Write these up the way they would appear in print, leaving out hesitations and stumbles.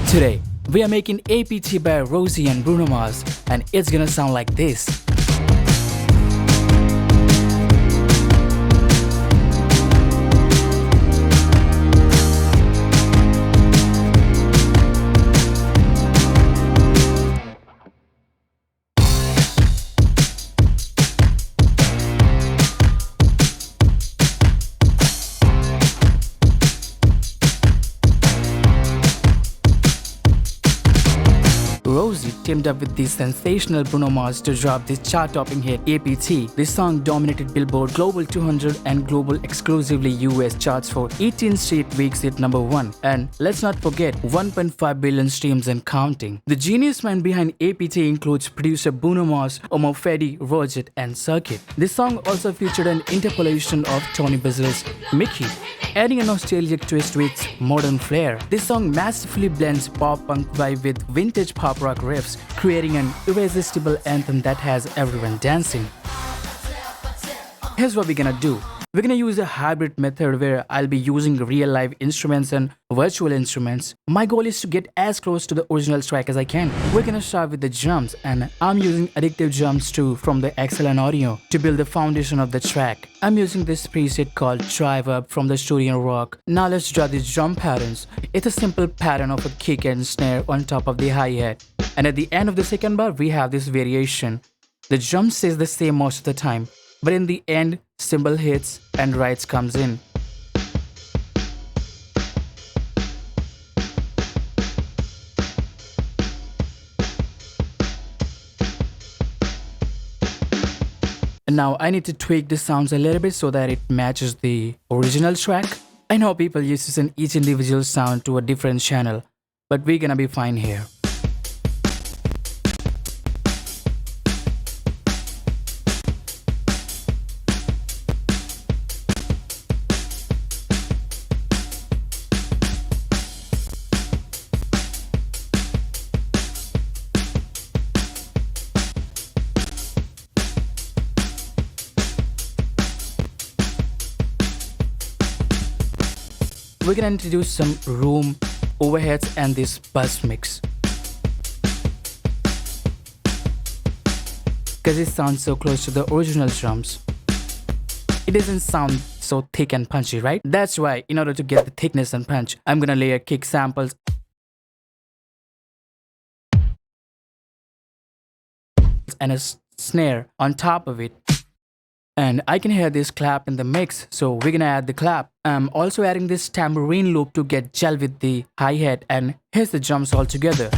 Today, we are making APT by Rosé and Bruno Mars, and it's gonna sound like this. Rosé teamed up with the sensational Bruno Mars to drop this chart-topping hit APT. This song dominated Billboard Global 200 and global exclusively US charts for 18 straight weeks at number 1. And let's not forget 1.5 billion streams and counting. The genius mind behind APT includes producer Bruno Mars, Omar Fedi, Roget and Circuit. This song also featured an interpolation of Tony Basil's Mickey, adding a nostalgic twist to its modern flair. This song masterfully blends pop-punk vibe with vintage pop rock riffs, creating an irresistible anthem that has everyone dancing. Here's what we're gonna do. We're gonna use a hybrid method where I'll be using real live instruments and virtual instruments. My goal is to get as close to the original track as I can. We're gonna start with the drums, and I'm using addictive drums too from the Excellent Audio to build the foundation of the track. I'm using this preset called Drive Up from the Studio Rock. Now let's draw these drum patterns. It's a simple pattern of a kick and snare on top of the hi-hat. And at the end of the second bar, we have this variation. The drum stays the same most of the time, but in the end, cymbal hits and rides comes in. And now I need to tweak the sounds a little bit so that it matches the original track. I know people used to send each individual sound to a different channel, but we're gonna be fine here. We're gonna introduce some room, overheads and this bus mix. Cause it sounds so close to the original drums. It doesn't sound so thick and punchy, right? That's why, in order to get the thickness and punch, I'm gonna layer kick samples and a snare on top of it. And I can hear this clap in the mix, so we're gonna add the clap. I'm also adding this tambourine loop to get gel with the hi-hat, and here's the drums all together.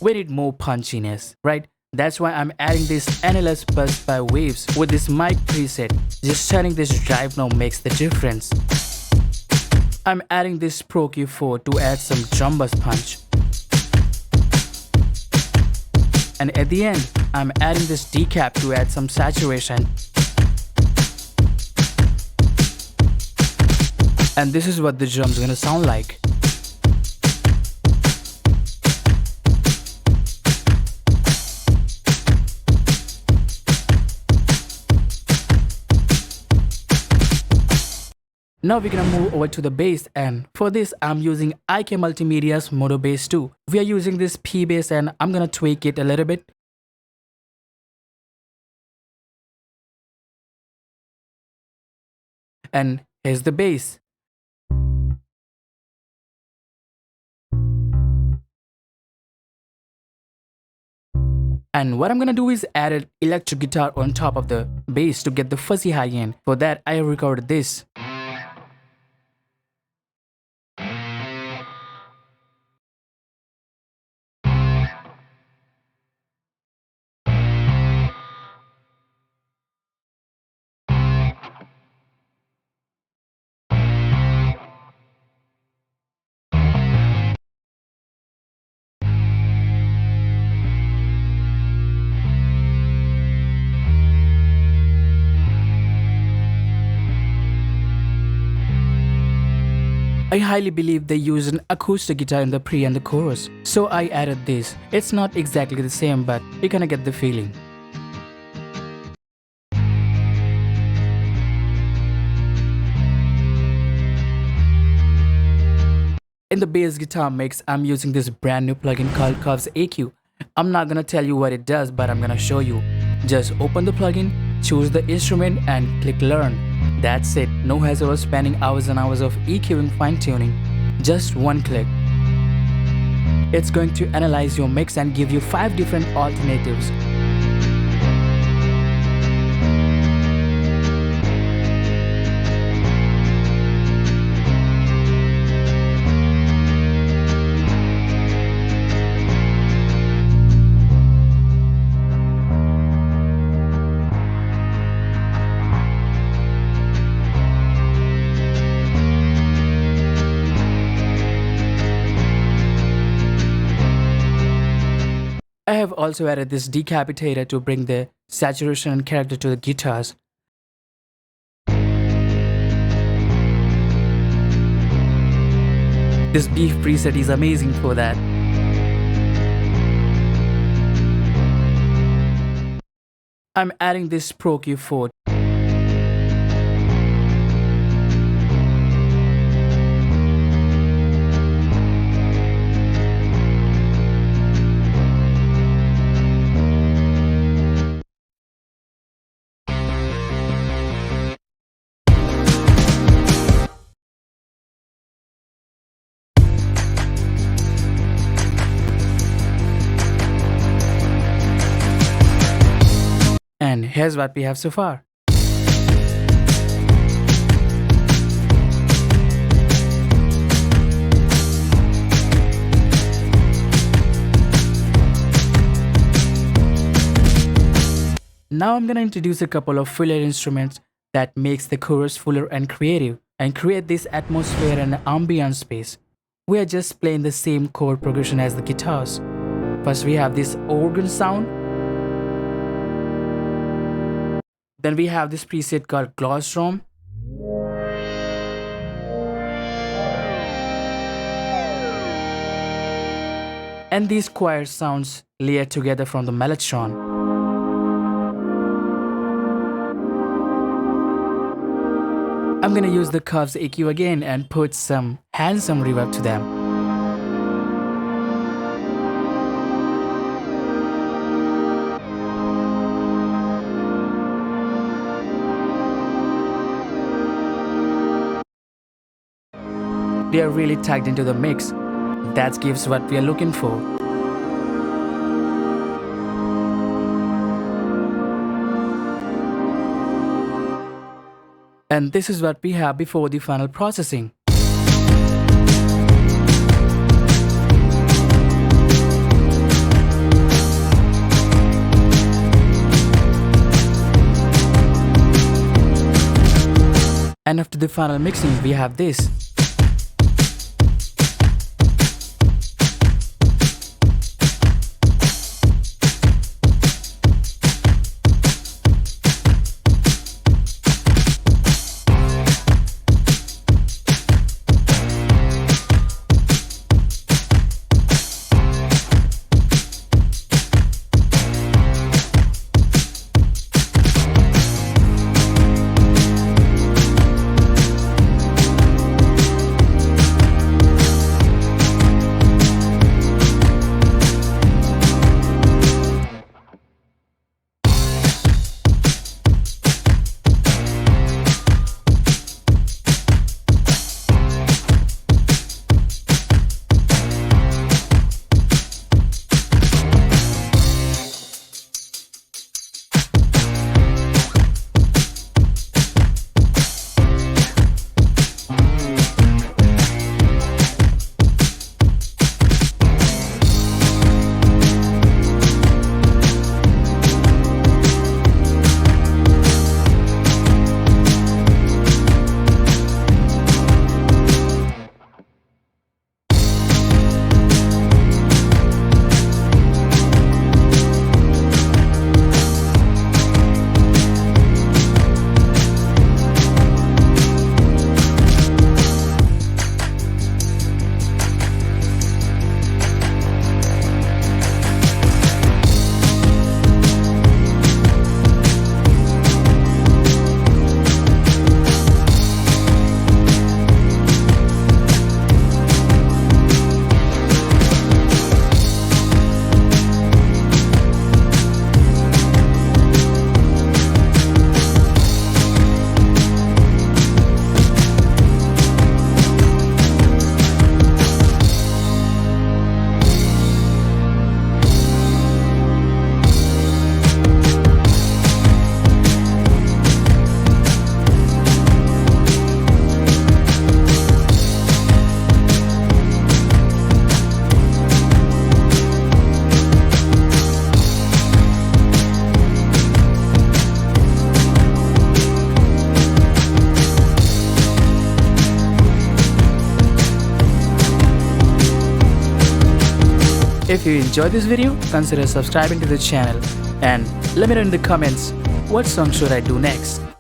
We need more punchiness, right? That's why I'm adding this endless buzz by waves with this mic preset. Just turning this drive knob makes the difference. I'm adding this Pro Q4 to add some drum bass punch. And at the end, I'm adding this decap to add some saturation. And this is what the drum's gonna sound like. Now we're gonna move over to the bass, and for this I'm using IK Multimedia's Modo Bass 2. We are using this P bass and I'm gonna tweak it a little bit. And here's the bass. And what I'm gonna do is add an electric guitar on top of the bass to get the fuzzy high end. For that I recorded this. I highly believe they used an acoustic guitar in the pre and the chorus, so I added this. It's not exactly the same, but you kinda get the feeling. In the bass guitar mix, I'm using this brand new plugin called Curves AQ. I'm not gonna tell you what it does, but I'm gonna show you. Just open the plugin, choose the instrument and click learn. That's it, no hassle of spending hours and hours of EQing fine-tuning. Just one click. It's going to analyze your mix and give you 5 different alternatives. I have also added this decapitator to bring the saturation and character to the guitars. This beef preset is amazing for that. I'm adding this Pro Q4. And here's what we have so far. Now I'm gonna introduce a couple of filler instruments that makes the chorus fuller and creative and create this atmosphere and ambient space. We are just playing the same chord progression as the guitars. First we have this organ sound. Then we have this preset called Glosstrom. And these choir sounds layered together from the mellotron. I'm gonna use the Curves EQ again and put some handsome reverb to them. They are really tucked into the mix. That gives what we are looking for. And this is what we have before the final processing. And after the final mixing, we have this. If you enjoyed this video, consider subscribing to the channel and let me know in the comments what song should I do next.